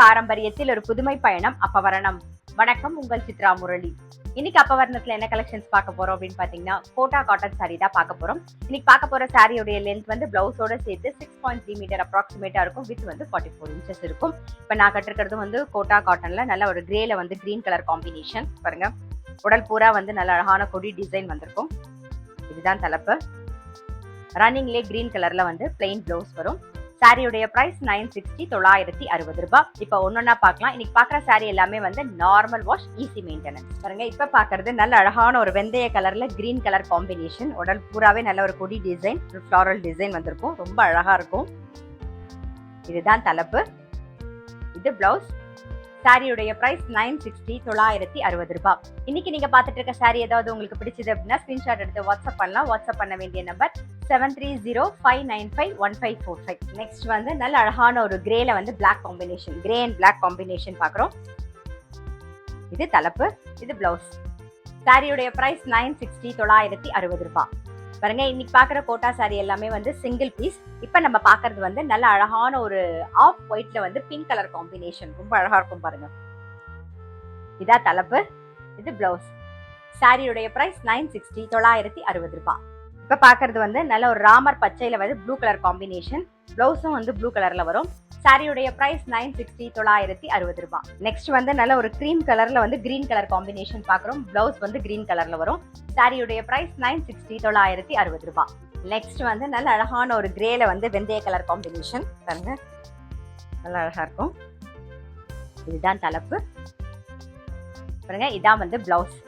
பாரம்பரியத்தில் ஒரு புதுமை பயணம் அப்பவரணம். வணக்கம், உங்கள் சித்ரா முரளி. இன்னைக்கு அப்பவரணத்துல என்ன கலெக்ஷன்ஸ் பார்க்க போறோம் அப்படின்னு பாத்தீங்கன்னா, கோட்டா காட்டன் சாரி தான் பார்க்க போறோம். இன்னைக்கு பார்க்க போற சாரியோட லென்த் வந்து பிளவுஸோட சேர்த்து 6.3 மீட்டர் அப்ராக்சிமேட்டா இருக்கும். வித் வந்து 44 இன்ச்சஸ் இருக்கும். இப்ப நான் கட்டிருக்கிறது வந்து கோட்டா காட்டன்ல நல்ல ஒரு கிரேல வந்து கிரீன் கலர் காம்பினேஷன் பாருங்க. உடல் பூரா வந்து நல்ல அழகான கொடி டிசைன் வந்திருக்கும். இதுதான் தலைப்பு. ரன்னிங்லேயே கிரீன் கலர்ல வந்து பிளெயின் பிளவுஸ் வரும். சாரியுடைய பிரைஸ் 960 960 ரூபாய். இப்போ ஒன்னொன்னா பார்க்கலாம். இன்னைக்கு பார்க்குற சாரி எல்லாமே வந்து நார்மல் வாஷ், ஈஸி மெயின்டெனன்ஸ் பாருங்க. இப்போ பார்க்கறது நல்ல அழகான ஒரு வெந்தய கலர்ல கிரீன் கலர் காம்பினேஷன். உடல் பூராவே நல்ல ஒரு கொடி டிசைன், ஃப்ளாரல் டிசைன் வந்திருக்கும். ரொம்ப அழகா இருக்கும். இதுதான் தலைப்பு. இது பிளவுஸ். சாரியுடைய பிரைஸ் 960 960 ரூபாய். இன்னைக்கு நீங்க பார்த்துட்டு இருக்க சாரி ஏதாவது உங்களுக்கு பிடிச்சது அப்படின்னா ஸ்கிரீன்ஷாட் எடுத்து வாட்ஸ்அப் பண்ணலாம். வாட்ஸ்அப் பண்ண வேண்டிய நம்பர் 7305951545. நெக்ஸ்ட் வந்து நல்ல அழகான ஒரு கிரேல வந்து black combination, grey and black combination பார்க்குறோம். இது தலைப்பு. இது பிளவுஸ். சாரியுடைய பிரைஸ் 960 960 ரூபாய் பாருங்க. இன்னைக்கு பாக்குற கோட்டா சாரி எல்லாமே வந்து சிங்கிள் பீஸ். இப்ப நம்ம பாக்குறது வந்து நல்ல அழகான ஒரு ஆஃப் ஒயிட்ல வந்து பிங்க் கலர் காம்பினேஷன். ரொம்ப அழகா இருக்கும் பாருங்க. இதா தலைப்பு. இது பிளவுஸ். சாரியுடைய பிரைஸ் 960 960 ரூபாய். இப்ப பாக்குறது வந்து நல்ல ஒரு ராமர் பச்சையில வந்து ப்ளூ கலர் காம்பினேஷன். பிளவுஸும் வந்து ப்ளூ கலர்ல வரும். சாரியுடைய பிரைஸ் 960 960 ரூபாய். நெக்ஸ்ட் வந்து நல்ல ஒரு கிரீம் கலர்ல வந்து கிரீன் கலர் காம்பினேஷன் பாக்குறோம். பிளவுஸ் வந்து கிரீன் கலர்ல வரும். சாரியுடைய பிரைஸ் 960 960 ரூபாய். நெக்ஸ்ட் வந்து நல்ல அழகான ஒரு கிரேல வந்து வெந்தய கலர் காம்பினேஷன் பாருங்க. நல்ல அழகா இருக்கும். இதுதான் தலைப்பு பாருங்க. இதான் வந்து பிளவுஸ்.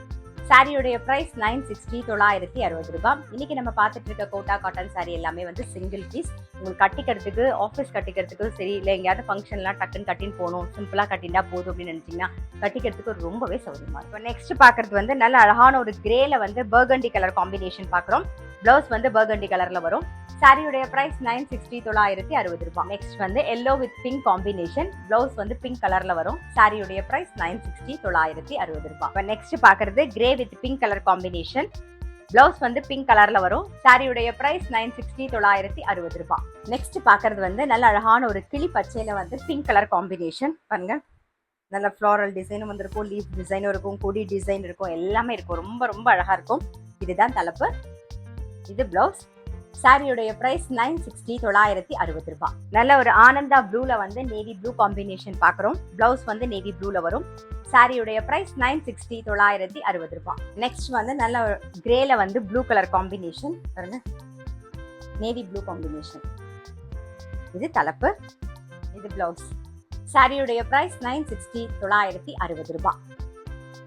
சாரியுடைய பிரைஸ் 960 960 ரூபாய். இன்னைக்கு நம்ம பார்த்துட்டு இருக்க கோட்டா காட்டன் சாரி எல்லாமே வந்து சிங்கிள் பீஸ். உங்களுக்கு கட்டிக்கிறதுக்கு, ஆஃபீஸ் கட்டிக்கிறதுக்கு சரி, இல்லை எங்கேயாவது ஃபங்க்ஷன்லாம் டக்குன்னு கட்டின்னு போகணும், சிம்பிளாக கட்டினா போதும் அப்படின்னு நினச்சிங்கன்னா கட்டிக்கிறதுக்கு ரொம்பவே சௌகரியமா இருக்கும். நெக்ஸ்ட் பார்க்கறது வந்து நல்ல அழகான ஒரு கிரேல வந்து பர்கண்டி கலர் காம்பினேஷன் பார்க்குறோம். பிளவுஸ் வந்து பர்கண்டி கலர்ல வரும். சாரியுடைய பிரைஸ் 960 960 ரூபாய். நெக்ஸ்ட் வந்து yellow with pink combination. Blouse வந்து பிங்க் கலர்ல வரும். சாரியுடைய பிரைஸ் 960 960 ரூபாய். நெக்ஸ்ட் பாக்குறது grey with pink colour combination. Blouse வந்து பிங்க் கலர்ல வரும். சாரியுடைய பிரைஸ் 960 960 ரூபாய். நெக்ஸ்ட் பாக்குறது வந்து நல்ல அழகான ஒரு கிளி பச்சையில வந்து பிங்க் கலர் காம்பினேஷன் பாருங்க. நல்ல ஃப்ளாரல் டிசைனும் வந்திருக்கும், லீஃப் டிசைனும் இருக்கும், கொடி டிசைன் இருக்கும், எல்லாமே இருக்கும். ரொம்ப ரொம்ப அழகா இருக்கும். இதுதான் தலைப்பு. இது பிளவுஸ். சாரியுடைய பிரைஸ் 960 960 ரூபாய். நல்ல ஒரு ஆனந்தா ப்ளூல வந்து நேவி ப்ளூ காம்பினேஷன் பாக்குறோம். பிளவுஸ் வந்து நேவி ப்ளூல வரும். சாரியுடைய பிரைஸ் 960 960 ரூபாய். நெக்ஸ்ட் வந்து நல்ல கிரேல வந்து ப்ளூ கலர் காம்பினேஷன் பாருங்க. Navy blue combination. இது தலைப்பு. இது பிளவுஸ். சாரியுடைய பிரைஸ் 960 960 ரூபாய்.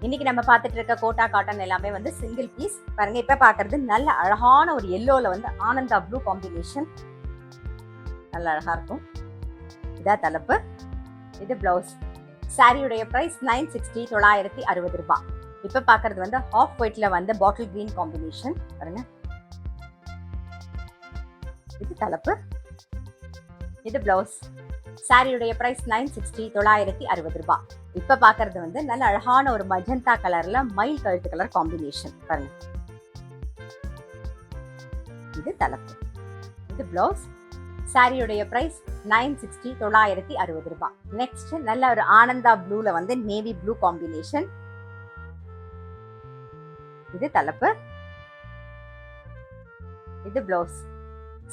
இன்னைக்கு நம்ம பார்த்துட்டு இருக்க கோட்டா காட்டன் எல்லாமே வந்து சிங்கிள் பீஸ் பாருங்க. இப்ப பாக்குறது நல்ல அழகான ஒரு எல்லோல வந்து ஆனந்தா ப்ளூ காம்பினேஷன். நல்ல அழகா இருக்கும். இதா தலைப்பு. இது பிளவுஸ். சாரியுடைய பிரைஸ் 960 960 ரூபாய். இப்ப பாக்குறது வந்து ஆஃப் ஒயிட்ல வந்து பாட்டில் கிரீன் காம்பினேஷன் பாருங்க. இது தலைப்பு. இது பிளவுஸ். சாரியுடைய பிரைஸ் 960 960 ரூபாய். இப்ப பாக்குறது வந்து நல்ல அழகான ஒரு மஜந்தா கலர்ல மயில் கழுத்து கலர் காம்பினேஷன் பாருங்க. இது தலைப்பு. இது பிளவுஸ். சாரியுடைய பிரைஸ் 960 960 ரூபாய். நெக்ஸ்ட் நல்ல ஒரு ஆனந்தா ப்ளூல வந்து நேவி ப்ளூ காம்பினேஷன். இது தலைப்பு. இது பிளவுஸ்.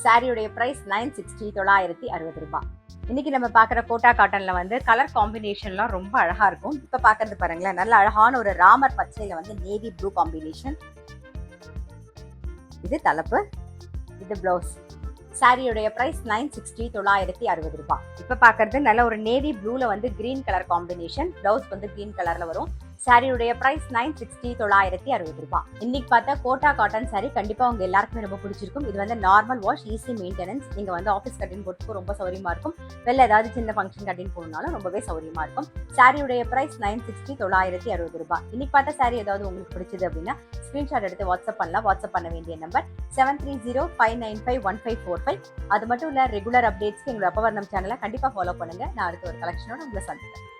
சாரியுடைய பிரைஸ் 960 960 ரூபாய். இன்னைக்கு நம்ம பாக்குற கோட்டா காட்டன்ல வந்து கலர் காம்பினேஷன்லாம் ரொம்ப அழகா இருக்கும். இப்ப பாக்குறது பாருங்களேன், நல்ல அழகான ஒரு ராமர் பச்சையில வந்து நேவி ப்ளூ காம்பினேஷன். இது தலைப்பு. இது பிளவுஸ். சாரியுடைய பிரைஸ் 960 960 ரூபாய். இப்ப பாக்குறது நல்ல ஒரு நேவி ப்ளூல வந்து கிரீன் கலர் காம்பினேஷன். பிளவுஸ் வந்து கிரீன் கலர்ல வரும். சாரியுடைய பிரைஸ் 960 960 ரூபாய். இன்னைக்கு பார்த்தா கோட்டா காட்டன் சாரி கண்டிப்பா உங்க எல்லாருக்குமே ரொம்ப பிடிச்சிருக்கும். இது வந்து நார்மல் வாஷ், ஈஸி மெயின்டெனன்ஸ். நீங்க வந்து ஆஃபீஸ் கட்டின் போட்டுக்கு ரொம்ப சௌரியமா இருக்கும். வெளில ஏதாவது சின்ன ஃபங்க்ஷன் கட்டின் போனாலும் ரொம்பவே சௌரியமா இருக்கும். சாரியுடைய பிரைஸ் 960 960 ரூபாய். இன்னைக்கு பார்த்த சாரி ஏதாவது உங்களுக்கு பிடிச்சது அப்படின்னா ஸ்கிரீன்ஷாட் எடுத்து வாட்ஸ்அப் பண்ணலாம். வாட்ஸ்அப் பண்ண வேண்டிய நம்பர் 7305951545. அது மட்டும் இல்ல, ரெகுலர் அப்டேட்ஸ்க்கு எங்களோட அப்பவர்ணம் சேனலை கண்டிப்பா ஃபாலோ பண்ணுங்க. நான் அடுத்த ஒரு கலெக்ஷனோட உங்களை சந்திக்கிறேன்.